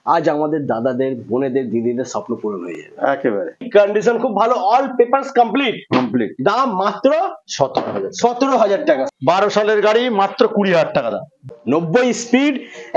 আজ আমাদের দাদাদের বোনেদের দিদিদের স্বপ্ন পূরণ হয়ে যাবে একেবারে। কন্ডিশন খুব ভালো, অল পেপারস কমপ্লিট। দাম মাত্র 17,000 টাকা। 12 সালের গাড়ি মাত্র 20,000 টাকা দাম। 90 স্পিড,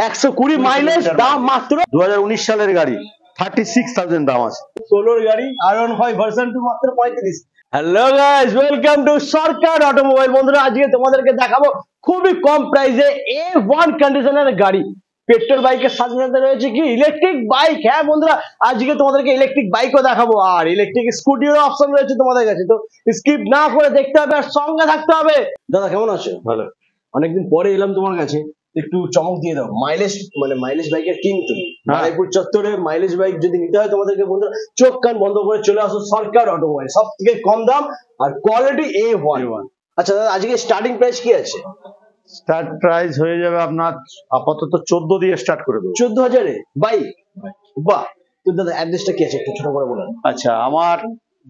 120 মাইলেজ, দাম মাত্র 2019 সালের গাড়ি 36,000 দাম আছে। 16 গাড়ি R15 ভার্সন 2 মাত্র 35। Hello guys, welcome to Sarkar automobile. বন্ধুরা আজকে তোমাদেরকে দেখাবো খুবই কম প্রাইসে A1 কন্ডিশনের গাড়ি। পেট্রোল বাইকের সাথে সাথে রয়েছে কি ইলেকট্রিক বাইক। হ্যাঁ বন্ধুরা, আজকে তোমাদেরকে ইলেকট্রিক বাইকও দেখাবো আর ইলেকট্রিক স্কুটিরও অপশন রয়েছে তোমাদের কাছে। তো স্কিপ না করে দেখতে হবে আর সঙ্গে থাকতে হবে। দাদা কেমন আছো? ভালো। অনেকদিন পরে এলাম তোমার কাছে, একটু চমক দিয়ে দাও। মাইলেজ বাইকের কিং তুমি। বারুইপুর চত্বরে মাইলেজ বাইক যদি নিতে হয় তোমাদেরকে বন্ধুরা চোখ কান বন্ধ করে চলে আসো সরকার অটোমোবাইল। সব থেকে কম দাম আর কোয়ালিটি A1। আচ্ছা দাদা, আজকে স্টার্টিং প্রাইস কি আছে? স্টার্ট প্রাইস হয়ে যাবে আপনার আপাতত 14 দিয়ে স্টার্ট করে দেবো। 14,000-এ বাইক? বাহ। তো দাদা অ্যাড্রেসটা কি আছে একটু ছোট করে বলুন। আচ্ছা, আমার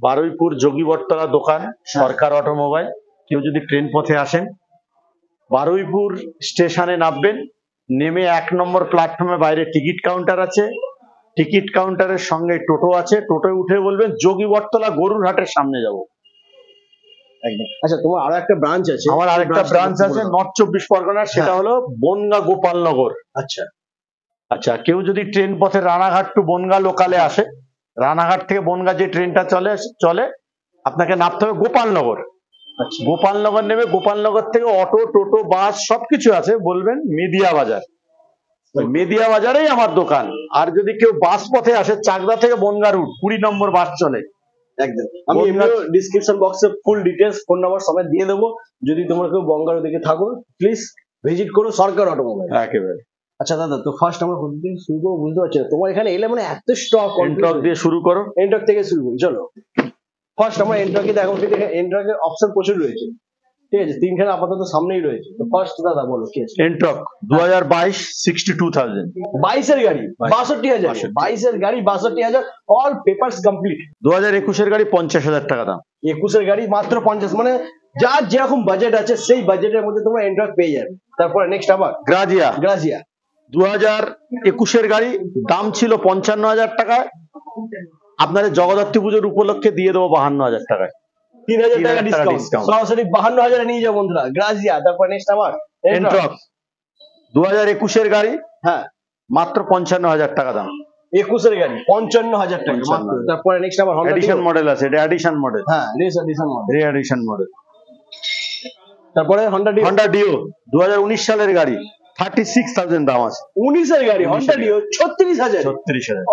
বারুইপুর যোগীবটতলা দোকান সরকার অটোমোবাইল। কেউ যদি ট্রেন পথে আসেন বারুইপুর স্টেশনে নামবেন, নেমে 1 নম্বর প্ল্যাটফর্মে বাইরে টিকিট কাউন্টার আছে, টিকিট কাউন্টারের সঙ্গে টোটো আছে, টোটোয় উঠে বলবেন যোগীবটতলা গরুর হাটের সামনে যাব। একদম। আচ্ছা, তোমার আরো একটা ব্রাঞ্চ আছে? আমার আরেকটা ব্রাঞ্চ আছে নর্থ 24 পরগনার, সেটা হলো বনগা গোপালনগর। আচ্ছা আচ্ছা, কেউ যদি ট্রেন পথে রানাঘাট টু বনগা লোকালে আসে, রানাঘাট থেকে বনগা যে ট্রেনটা চলে আপনাকে নামতে হবে গোপালনগর। আচ্ছা, গোপালনগর নেবে, গোপালনগর থেকে অটো টোটো বাস সবকিছু আছে, বলবেন মেদিয়া বাজার। মেদিয়া বাজারেই আমার দোকান। আর যদি কেউ বাস পথে আসে চাকদা থেকে বনগা রুট 20 নম্বর বাস চলে। একদম। আমি ডেসক্রিপশন বক্সে ফুল ডিটেইলস ফোন নাম্বার সবাই দিয়ে দেবো। যদি তোমরা কেউ বঙ্গারু দিকে থাকো প্লিজ ভিজিট করো সরকার অটোমোবাইল। একেবারে। আচ্ছা দাদা, তো ফার্স্ট আমরা কোথা থেকে শুরু করবো বুঝতে পারছি না। তোমার এখানে এলে মানে এত স্টক। এন্ট্রক দিয়ে শুরু করো। এন্ট্রক থেকে শুরু করি, চলো। ফার্স্ট আমরা এন্ট্রকে দেখো, এন্ট্রকের অপশন প্রচুর রয়েছে, ঠিক আছে? 3খানা আপাতত সামনেই রয়েছে। তো ফার্স্ট দাদা বলো কি আছে? এন্ট্রক 2022 62,000। 22 এর গাড়ি 62,000। 22 এর গাড়ি 62,000, অল পেপারস কমপ্লিট। 2021 এর গাড়ি 50,000 টাকা দাম। 21 এর গাড়ি মাত্র 50। মানে যার যেরকম বাজেট আছে সেই বাজেটের মধ্যে তোমরা এন্ট্রক পেয়ে যাবে। তারপরে নেক্সট আবার গ্রাজিয়া। 2021 এর গাড়ি, দাম ছিল 55,000 টাকা, আপনাদের জগদ্ধাত্রী পুজোর উপলক্ষে দিয়ে দেবো 52,000 টাকায়। 3,000 টাকা ডিসকাউন্ট, সরাসরি 52,000 নিয়ে যাও বন্ধুরা গ্রাজিয়া। তারপর নেক্সট আবার এন্ট্রক 2021 এর গাড়ি, হ্যাঁ মাত্র 55,000 টাকা দাম। 21 এর গাড়ি 55,000 টাকা মাত্র। তারপরে নেক্সট আবার এডিশন মডেল আছে, এটা এডিশন মডেল। হ্যাঁ, এডিশন মডেল। তারপরে হন্ডা ডিও 2019 সালের গাড়ি 36,000 দাম আছে। 19 এর গাড়ি Honda deo 36,000।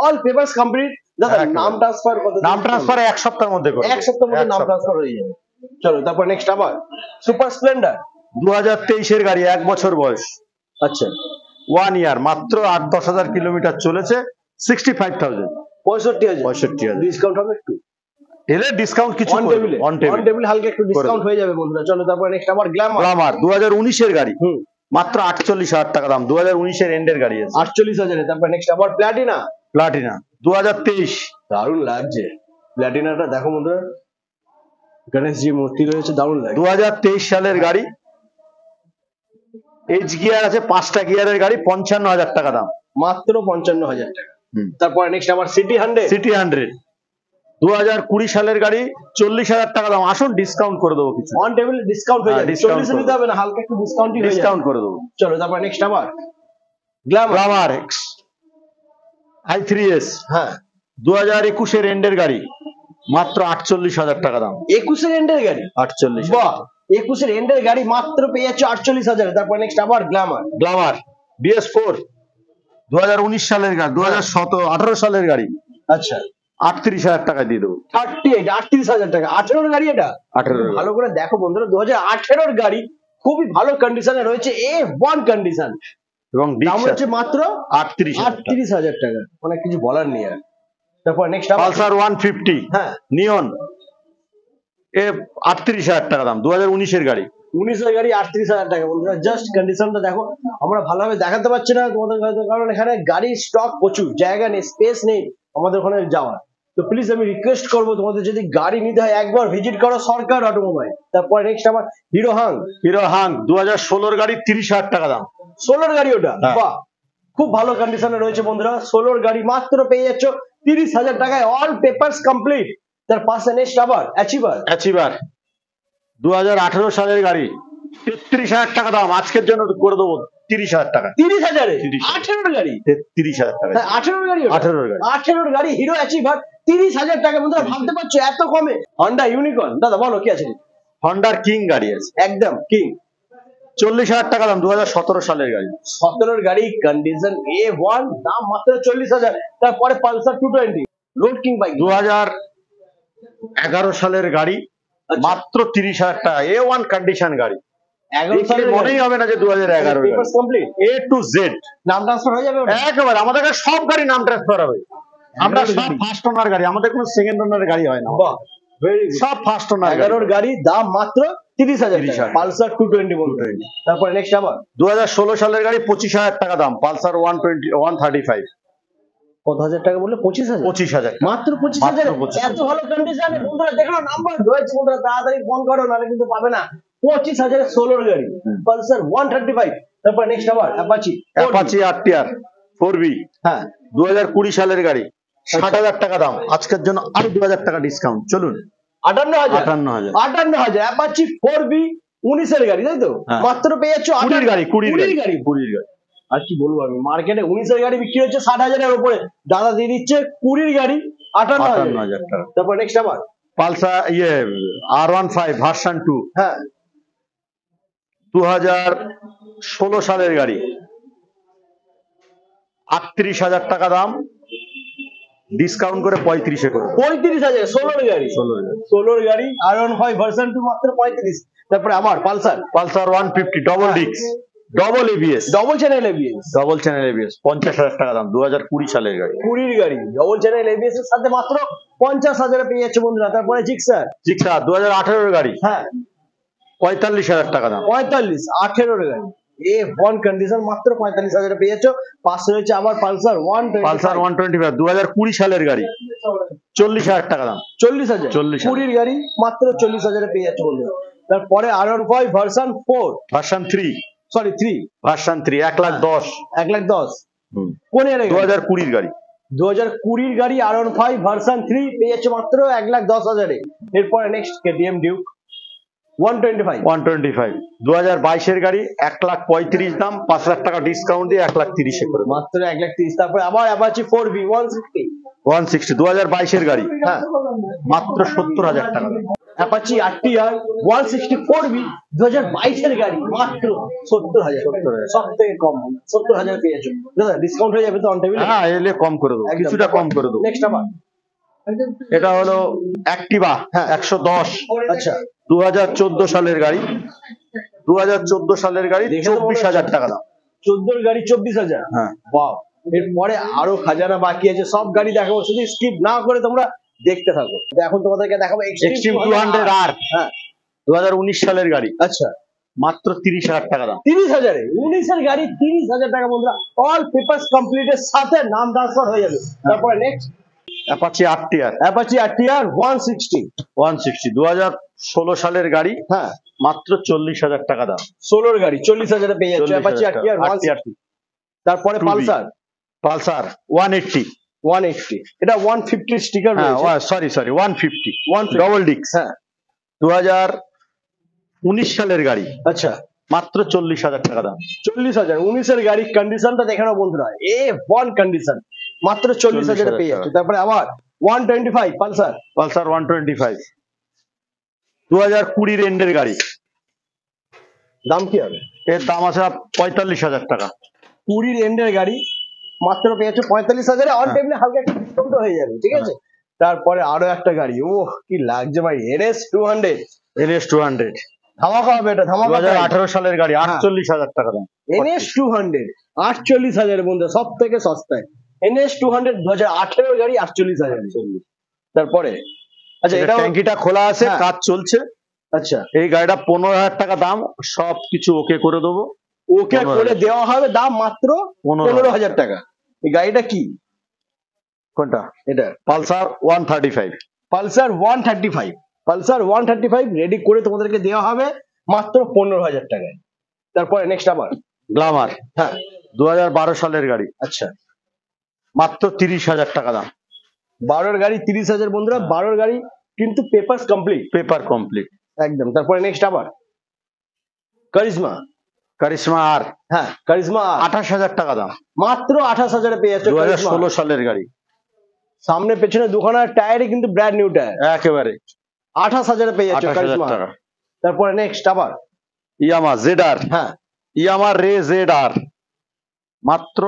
All papers complete. দাদা নাম ট্রান্সফার কত? নাম ট্রান্সফার 1 সপ্তাহের মধ্যে করব। 1 সপ্তাহের মধ্যে নাম ট্রান্সফার হয়ে যাবে। চলো তারপর নেক্সট আবার সুপার স্প্লেন্ডার 2023 এর গাড়ি, 1 বছর বয়স। আচ্ছা, 1 ইয়ার, মাত্র 8-10 হাজার কিলোমিটার চলেছে। 65,000। 65,000 ডিসকাউন্ট হবে একটু? এলে ডিসকাউন্ট কিছু অন টেবিল হালকা একটু ডিসকাউন্ট হয়ে যাবে বন্ধুরা। চলো তারপর নেক্সট আবার গ্ল্যামার 2019 এর গাড়ি, মাত্র 48,000 টাকা দাম। 2019 এর এন্ডের গাড়ি আছে 48,000 এ। তারপর নেক্সট আবার প্লাটিনা 2023। দারুণ লাগছে প্লাটিনাটা, দেখো বন্ধুরা গণেশজি মূর্তি রয়েছে, দারুণ লাগে। 2023 সালের গাড়ি, এইচ গিয়ার আছে, 5টা গিয়ারের গাড়ি, 55,000 টাকা দাম, মাত্র 55,000 টাকা। তারপর নেক্সট আবার সিটি 100 2020 সালের গাড়ি, 40,000 টাকা দাম। আসুন ডিসকাউন্ট করে দেবো কিছু। অন টেবিল ডিসকাউন্ট হয়ে যাবে। 40 নিতে হবে না, হালকা একটু ডিসকাউন্ট করে দেবো। চলো তারপর নেক্সট আবার গ্ল্যামার i3s, হ্যাঁ 2021 এর এন্ডের গাড়ি, মাত্র 48,000 টাকা দাম। 21 এর এন্ডের গাড়ি 48। বাহ, 21 এর এন্ডের গাড়ি মাত্র পেয়ে যাচ্ছে 48,000। তারপর নেক্সট আবার গ্ল্যামার DS4 2019 সালের গাড়ি, 2018 সালের গাড়ি। আচ্ছা, 38,000 টাকা দিয়ে দেবো। 38,000 টাকা। 18 গাড়ি এটা 18। ভালো করে দেখো বন্ধুরা, 2018 গাড়ি, খুবই ভালো কন্ডিশনে রয়েছে, A1 কন্ডিশন, এবং দাম হচ্ছে মাত্র 38,000 টাকা। অনেক কিছু বলার নেই আর। তারপর নেক্সট পালসার 150, হ্যাঁ নিয়ন, 38,000 টাকা দাম। 2019 এর গাড়ি, 19 এর গাড়ি 38,000 টাকা। বন্ধুরা জাস্ট কন্ডিশনটা দেখো। আমরা ভালোভাবে দেখাতে পারছি না তোমাদের কাছে, কারণ এখানে গাড়ির স্টক প্রচুর, জায়গা নেই, স্পেস নেই আমাদের ওখানে যাওয়ার। তো প্লিজ আমি রিকোয়েস্ট করবো তোমাদের যদি গাড়ি নিতে হয় একবার ভিজিট করো সরকার অটোমোবাইল। তারপর নেক্সট আবার হিরো হাং 2016 গাড়ি, 30,000 টাকা দাম। 16 গাড়ি ওটা, বাহ। খুব ভালো কন্ডিশনে রয়েছে বন্ধুরা। 16 গাড়ি মাত্র পেয়ে যাচ্ছ 30,000 টাকায়, অল পেপারস কমপ্লিট। তার পাশে নেক্সট আবার অ্যাচিভার 2018 সালের গাড়ি, 33,000 টাকা দাম, আজকের জন্য করে দেবো 30,000 টাকা। 30,000 18 গাড়ি, 33,000 টাকা। 18 গাড়ি, 18 গাড়ি হিরো অ্যাচিভার 30,000 টাকা। বন্ধুরা ভাবতে পারছো এত কমে? হন্ডা ইউনিকর্ন, দাদা বলো কি আছে? হন্ডার কিং গাড়ি আছে, একদম কিং, 40,000 টাকা দাম, 2017 সালের গাড়ি। 17 গাড়ি, কন্ডিশন A1, দাম মাত্র 40,000। তারপরে পালসার 220 রোড কিং বাইক, 2011 সালের গাড়ি, মাত্র 30,000 টাকা, A1 কন্ডিশন গাড়ি। 11 সালের মনেই হবে না যে 2011 papers complete, A to Z নাম ট্রান্সফার হয়ে যাবে একেবারে। আমাদের কাছে সব গাড়ি নাম ট্রান্সফার হবে, আমরা সব ফার্স্ট ওনার গাড়ি, আমাদের কোনো সেকেন্ড ওনার গাড়ি হয় না। বাহ, ভেরি গুড। সব ফার্স্ট ওনার 11 গাড়ি, দাম মাত্র 30,000 পালসার 220 বলতে। তারপরে নেক্সট আবার 2016 সালের গাড়ি, 25,000 টাকা দাম, পালসার 135। কত হাজার টাকা বললে? 25,000। 25,000 মাত্র 25,000, এত ভালো কন্ডিশনে। বন্ধুরা দেখো নাম্বার রয়েছে, বন্ধুরা তাড়াতাড়ি ফোন করো, নাহলে কিন্তু পাবে না। 25,000 16 গাড়ি, পালসার 135। তারপর নেক্সট আবার অ্যাপাচি RTR 4B, হ্যাঁ 2020 সালের গাড়ি, 60,000 টাকা দাম, আজকের জন্য আরো 2,000 টাকা ডিসকাউন্ট। চলুন 58,000 অ্যাপাচি 4B 19 এর গাড়ি, তাই তো? মাত্র পেয়ে যাচ্ছ 20 গাড়ি। আর কি বলবো আমি, মার্কেটে 19 এর গাড়ি বিক্রি হচ্ছে 60,000 এর উপরে, দাদা দিয়ে দিচ্ছে 20 গাড়ি 58,000 টাকা। তারপর নেক্সট আবার পালসার R15 ভার্সন 2, হ্যাঁ 2016 সালের গাড়ি, 38,000 টাকা দাম, ডিসকাউন্ট করে 35-এ করে। 35,000 16 গাড়ি R15 ভার্সন 2 মাত্র 35। তারপরে আমার Pulsar 150 double disc, double ABS, double channel ABS, 50,000 টাকা দাম, 2020 সালের গাড়ি। 20 গাড়ি ডবল চ্যানেল এবিএস এর সাথে মাত্র 50,000 এ পেয়ে যাচ্ছে বন্ধুরা। তারপরে জিক্সার 2018 গাড়ি, হ্যাঁ 45,000 টাকা দাম, 18 গাড়ি A1 কন্ডিশন, মাত্র 45,000 এ পেয়ে যাচ্ছ। পাশে রয়েছে আবার পালসার 125 2020 সালের গাড়ি, 40,000 টাকা দাম, 40,000 20 গাড়ি মাত্র 40,000 এ পেয়ে যাচ্ছে বন্ধুরা। তারপরে R15 ভার্সন 4 ভার্সন 3 ভার্সন 3 1,10,000 1,10,000 কোন এর 2020 গাড়ি, 2020 গাড়ি R15 ভার্সন 3 পেয়ে যাচ্ছে মাত্র 1,10,000 এ। এরপরে নেক্সট KTM ডিউক 125 2022 এর গাড়ি, 1,35,000 দাম, 5,00,000 টাকা ডিসকাউন্ট দিয়ে 1,30,000 এ করে, মাত্র 1,30,000। তারপরে আবার অ্যাপাচি 4B 160 2022 এর গাড়ি, হ্যাঁ মাত্র 70,000 টাকা দাম। অ্যাপাচি RTR 164B 2022 এর গাড়ি, মাত্র 70,000, সব থেকে কম 70,000 পেয়ে যাচ্ছ দাদা। ডিসকাউন্ট হয়ে যাবে তো অন টেবিলে? হ্যাঁ এলে কম করে দেবো, কিছুটা কম করে দেবো। নেক্সট আবার এটা হলো অ্যাক্টিভা 110, আচ্ছা 2014 সালের গাড়ি, 2014 সালের গাড়ি, 24,000 টাকা দাম। 14 গাড়ি 24,000, হ্যাঁ বাহ। এরপরে আরো খাজানা বাকি আছে, সব গাড়ি দেখাবো, শুধু স্কিপ না করে তোমরা দেখতে থাকো। এখন তোমাদেরকে দেখাবো এক্সট্রিম 200R, হ্যাঁ 2019 সালের গাড়ি, আচ্ছা মাত্র 30,000 টাকা দাম। 30,000 19 এর গাড়ি 30,000 টাকা বন্ধুরা, অল পেপারস কমপ্লিটের সাথে নাম ট্রান্সফার হয়ে যাবে। তারপরে নেক্সট অ্যাপাচি RTR 160 2016 সালের গাড়ি, হ্যাঁ মাত্র 40,000 টাকা দাম। 16 গাড়ি 40,000 এ পেয়ে যাচ্ছে অ্যাপাচি RTR 160। তারপরে পালসার 180 এটা 150 স্টিকার রয়েছে, সরি 150 ডবল ডিস্ক, হ্যাঁ 2019 সালের গাড়ি, আচ্ছা মাত্র 40,000 টাকা দাম। 40,000 19 এর গাড়ি, কন্ডিশনটা দেখে নাও বন্ধুরা, A1 কন্ডিশন, মাত্র 40,000 এ পেয়ে যাচ্ছে। তারপরে আবার 125 পালসার 125 2020 এন্ডের গাড়ি, দাম কি হবে? এর দাম আছে 45,000 টাকা। 20 এন্ডের গাড়ি মাত্র পেয়ে যাচ্ছে 45,000 এ। অন টেবিলে হালকা একটা ডিসকাউন্ট হয়ে যাবে, ঠিক আছে। তারপরে আরো একটা গাড়ি, ওহ কি লাগছে ভাই, NS 200 ধামাকা হবে এটা, ধামাকা। 2018 সালের গাড়ি, 48,000 টাকা দাম। NS 200 48,000 বন্ধু, সব থেকে সস্তায়। NS 200 2018 এর গাড়ি 48,000। তারপরে আচ্ছা এটা ট্যাঙ্কিটা খোলা আছে, কাজ চলছে, আচ্ছা এই গাড়িটা 15,000 টাকা দাম, সব কিছু ওকে করে দেবো, ওকে করে দেওয়া হবে, দাম মাত্র 15,000 টাকা। এই গাড়িটা কি, কোনটা? এটা পালসার 135 রেডি করে তোমাদেরকে দেওয়া হবে মাত্র 15,000 টাকায়। তারপরে নেক্সট আবার গ্ল্যামার, হ্যাঁ 2012 সালের গাড়ি, আচ্ছা মাত্র 30,000 টাকা দাম। 12 গাড়ি 30,000 বন্ধুরা, 12 গাড়ি কিন্তু পেপারস কমপ্লিট, পেপার কমপ্লিট একদম। তারপরে নেক্সট আবার কারিজমা, কারিশমা আর, হ্যাঁ কারিজমা 28,000 টাকা দাম, মাত্র 28,000 পেয়ে যাচ্ছে। 2016 সালের গাড়ি, সামনে পেছনে দুখানা টায়ারে কিন্তু ব্র্যান্ড নিউ টায়ার, একেবারে 28,000 পেয়ে যাচ্ছে 28,000 কারিজমা। টাকা। তারপরে নেক্সট আবার ইয়ামা জেডআর, হ্যাঁ ইয়ামা রে জেডআর, মাত্র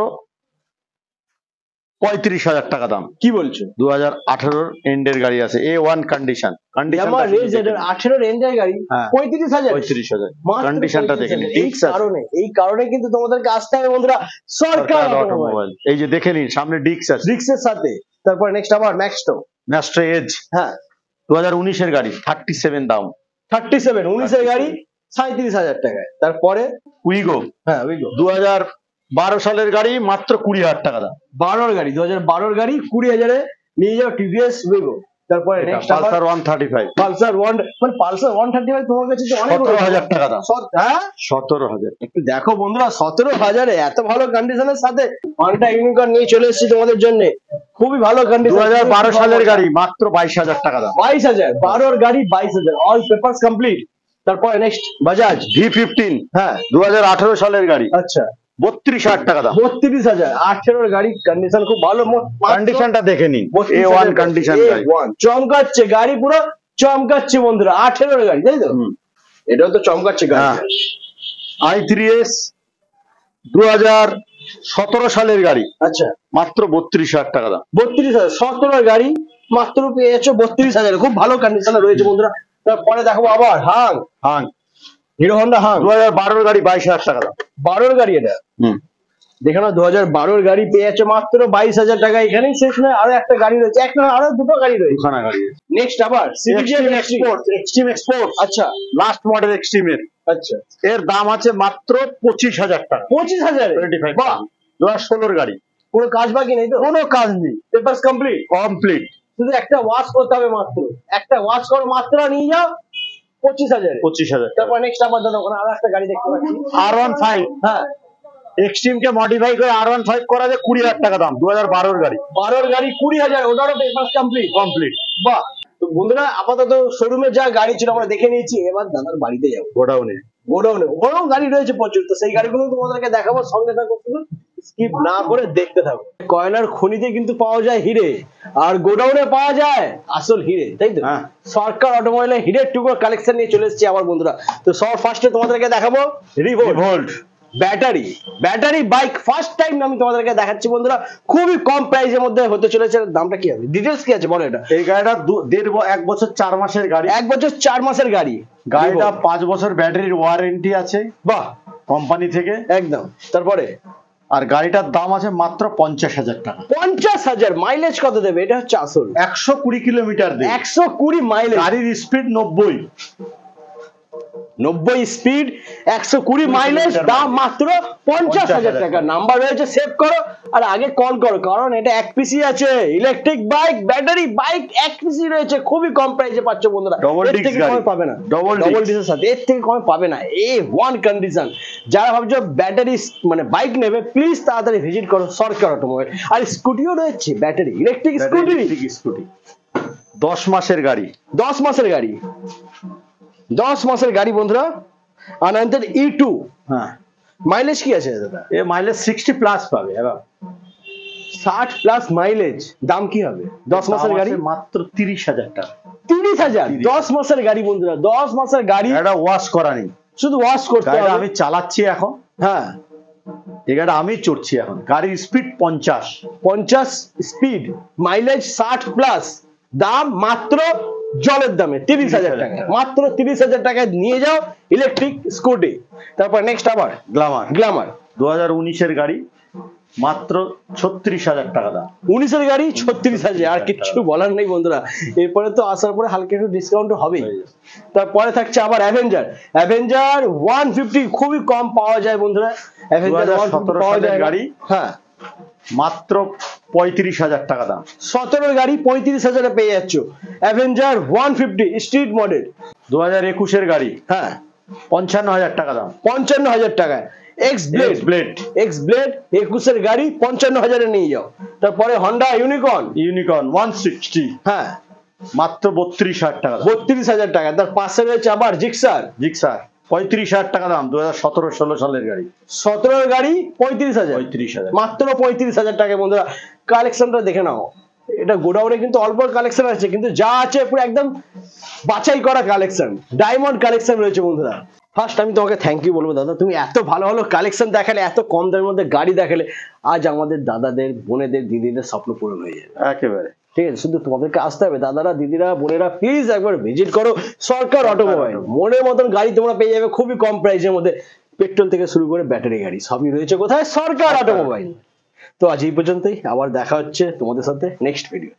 35,000 টাকা দাম। কি বলছো? 2018 এন্ডের গাড়ি আছে, A1 কন্ডিশন, ইয়ামা রেজের 18 রেঞ্জের গাড়ি, হ্যাঁ 35,000, 35,000 মাত্র কন্ডিশনটা দেখে 35,000। নিন। এই কারণে কিন্তু তোমাদেরকে আসতে হবে বন্ধুরা সরকার অটোমোবাইল। এই যে দেখে নিন, সামনে ডিক্স আছে, রিক্সের সাথে। তারপরে নেক্সট আবার ম্যাক্সটো, ম্যাস্ট্রো এজ, হ্যাঁ 2019 এর গাড়ি, 37 দাম, 37 19 এর গাড়ি 37,000 টাকায়। তারপরে উইগো, হ্যাঁ উইগো 2012 সালের গাড়ি, মাত্র 20,000 টাকা দাম। 12 গাড়ি 2012 গাড়ি 20,000-এ নিয়ে যাও টিভিএস উইগো। তারপরে নেক্সট আবার পালসার 135, পালসার 1, মানে পালসার 135 তোমার কাছে যে অনেক 17,000 টাকা দাম। হ্যাঁ 17,000। একটু দেখো বন্ধুরা 17,000-এ এত ভালো কন্ডিশনের সাথে পাল্টা ইউনিকর্ন নিয়ে চলে এসেছি তোমাদের জন্য, খুবই ভালো কন্ডিশন। 2012 সালের গাড়ি, মাত্র 22,000 টাকা দাম। 22,000, 12 গাড়ি 22,000, অল পেপারস কমপ্লিট। তারপরে নেক্সট বাজাজ V15, হ্যাঁ 2018 সালের গাড়ি, আচ্ছা 32,000 টাকা দাম। 32,000, 18 গাড়ি কন্ডিশন খুব ভালো, কন্ডিশনটা দেখে নিন, 32,000 A1 কন্ডিশন গাড়ি, A1 চমকাচ্ছে গাড়ি, পুরো চমকাচ্ছে বন্ধুরা, 18 গাড়ি তাই তো? এটাও তো চমকাচ্ছে গাড়ি। i3s 2017 সালের গাড়ি, আচ্ছা মাত্র 32,000 টাকা দাম। 32,000, 17 গাড়ি মাত্র পেয়ে যাচ্ছ 32,000, খুব ভালো কন্ডিশনে রয়েছে বন্ধুরা। তারপরে দেখো আবার হাং, হাং হিরো হন্ডা হাং 2012 গাড়ি, 22,000 টাকা দাম। 12 গাড়ি এটা, দেখো না 2012 গাড়ি পেয়ে যাচ্ছে মাত্র 22,000 টাকা। এখানেই শেষ নয়, আরো একটা গাড়ি রয়েছে, একটা না আরো দুটো গাড়ি রয়েছে। দুখানা গাড়ি। নেক্সট আবার এক্সট্রিম এক্সপোর্ট, আচ্ছা লাস্ট মডেল এক্সট্রিম এর, আচ্ছা এর দাম আছে মাত্র 25,000 টাকা। 25,000, 25, বাহ 2016 গাড়ি, কোনো কাজ বাকি নেই তো? কোনো কাজ নেই, পেপারস কমপ্লিট, কমপ্লিট। শুধু একটা ওয়াশ করতে হবে মাত্র, একটা ওয়াশ করো মাত্র, নিয়ে যাও 25,000। 25,000। তারপর নেক্সট আবার ধরো ওখানে আরো একটা গাড়ি দেখতে পাচ্ছি R15, হ্যাঁ এক্সট্রিম কে মডিফাই করে R15 করা যায়, 20,000 টাকা দাম। 2012 গাড়ি, 12 গাড়ি 20,000, ওটারও পেপারস কমপ্লিট। কমপ্লিট। বাহ, তো বন্ধুরা আপাতত শোরুমে যা গাড়ি ছিল আমরা দেখে নিয়েছি, এবার দাদার বাড়িতে যাবো, গোডাউনে। গোডাউনে ওখানেও গাড়ি রয়েছে প্রচুর, তো সেই গাড়িগুলো তোমাদেরকে দেখাবো, সঙ্গে থাকো, স্কিপ না করে দেখতে থাকো। কয়লার খনিতে কিন্তু পাওয়া যায় হিরে, আর গোডাউনে পাওয়া যায় আসল হিরে, তাই তো? হ্যাঁ। সরকার অটোমোবাইলের হিরের টুকরো কালেকশন নিয়ে চলে এসেছি আবার বন্ধুরা। তো সব ফার্স্টে তোমাদেরকে দেখাবো revolt battery bike, first time আমি তোমাদেরকে দেখাচ্ছি বন্ধুরা, খুবই কম প্রাইসের মধ্যে হতে চলেছে। দামটা কি হবে, ডিটেলস কি আছে বলো এটা? এই গাড়িটা 1 বছর 4 মাসের গাড়ি, 1 বছর 4 মাসের গাড়ি। গাড়িটা 5 বছর ব্যাটারির ওয়ারেন্টি আছে, বাহ কোম্পানি থেকে একদম। তারপরে আর গাড়িটার দাম আছে মাত্র 50,000 টাকা। 50,000, মাইলেজ কত দেবে? এটা হচ্ছে আসল 120 কিলোমিটার দেবে, 120 মাইলেজ, গাড়ির স্পিড 90 স্পিড, 120 মাইলেজ, দাম মাত্র 50,000 টাকা। নাম্বার রয়েছে, সেভ করো আর আগে কল করো, কারণ এটা এক পিসি আছে, ইলেকট্রিক বাইক, ব্যাটারি বাইক এক পিসি রয়েছে, খুবই কম প্রাইসে পাচ্ছ বন্ধুরা, ডবল ডিস্ক গাড়ি পাবে না, ডবল ডিস্কের সাথে এর থেকে কমে পাবে না। A1 কন্ডিশন, যারা ভাবছো ব্যাটারি মানে বাইক নেবে, প্লিজ তাড়াতাড়ি ভিজিট করো সরকার অটোমোবাইল। আর স্কুটিও রয়েছে, ব্যাটারি ইলেকট্রিক স্কুটি, 10 মাসের গাড়ি, 10 মাসের গাড়ি, 10 মাসের গাড়ি বন্ধুরা। আনন্দের E2, হ্যাঁ মাইলেজ কি আছে দাদা? এ মাইলেজ 60 প্লাস পাবে, এবার 60 প্লাস মাইলেজ, দাম কি হবে? 10 মাসের গাড়ি মাত্র 30,000 টাকা। 30,000, 10 মাসের গাড়ি বন্ধুরা, 10 মাসের গাড়ি, এটা ওয়াশ করা নেই, শুধু ওয়াশ করতে হবে। আমি চালাচ্ছি এখন, হ্যাঁ এই গাড়িটা আমি চড়ছি এখন, গাড়ির স্পিড 50 স্পিড, মাইলেজ 60 প্লাস, দাম মাত্র জলের দামে 30,000 টাকা, মাত্র 30,000 টাকায় নিয়ে যাও ইলেকট্রিক স্কুটি। তারপর নেক্সট আবার গ্ল্যামার 2019 এর গাড়ি, মাত্র 36,000 টাকা দাম। 19 এর গাড়ি 36,000, আর কিচ্ছু বলার নেই বন্ধুরা, এরপরে তো আসার পরে হালকা একটু ডিসকাউন্ট হবে। তারপরে থাকছে আবার অ্যাভেঞ্জার 150, খুবই কম পাওয়া যায় বন্ধুরা, অ্যাভেঞ্জার 150 পাওয়া যায় গাড়ি, হ্যাঁ মাত্র 35,000 টাকা দাম। 17 গাড়ি 35,000 পেয়ে যাচ্ছ, অ্যাভেঞ্জার 150 স্ট্রিট মডেল। 2021 এর গাড়ি, হ্যাঁ 55,000 টাকা দাম। 55,000 টাকায় এক্স ব্লেড 21 এর গাড়ি 55,000 নিয়ে যাও। তারপরে হন্ডা ইউনিকর্ন 160, হ্যাঁ মাত্র 32,000 টাকা। 32,000 টাকা। তার পাশে রয়েছে আবার জিক্সার 35,000 টাকা দাম, 2017-16 সালের গাড়ি। 17 এর গাড়ি 35,000, মাত্র 35,000 টাকা। বন্ধুরা কালেকশনটা দেখে নাও, এটা গোডাউনে কিন্তু অল্প কালেকশন আছে, কিন্তু যা আছে পুরো একদম বাছাই করা কালেকশন, ডায়মন্ড কালেকশন রয়েছে। বন্ধুরা ফার্স্ট আমি তোমাকে থ্যাংক ইউ বলবো দাদা, তুমি এত ভালো ভালো কালেকশন দেখালে, এত কম দামের মধ্যে গাড়ি দেখালে, আজ আমাদের দাদাদের, বোনেদের, দিদিদের স্বপ্ন পূরণ হয়ে যাবে একেবারে। ঠিক আছে, শুধু তোমাদেরকে আসতে হবে। দাদারা, দিদিরা, বোনেরা প্লিজ একবার ভিজিট করো সরকার অটোমোবাইল। মনের মতন গাড়ি তোমরা পেয়ে যাবে খুবই কম প্রাইসের মধ্যে, পেট্রোল থেকে শুরু করে ব্যাটারি গাড়ি সবই রয়েছে কোথায়? সরকার অটোমোবাইল। তো আজ এই পর্যন্তই, আবার দেখা হচ্ছে তোমাদের সাথে নেক্সট ভিডিও।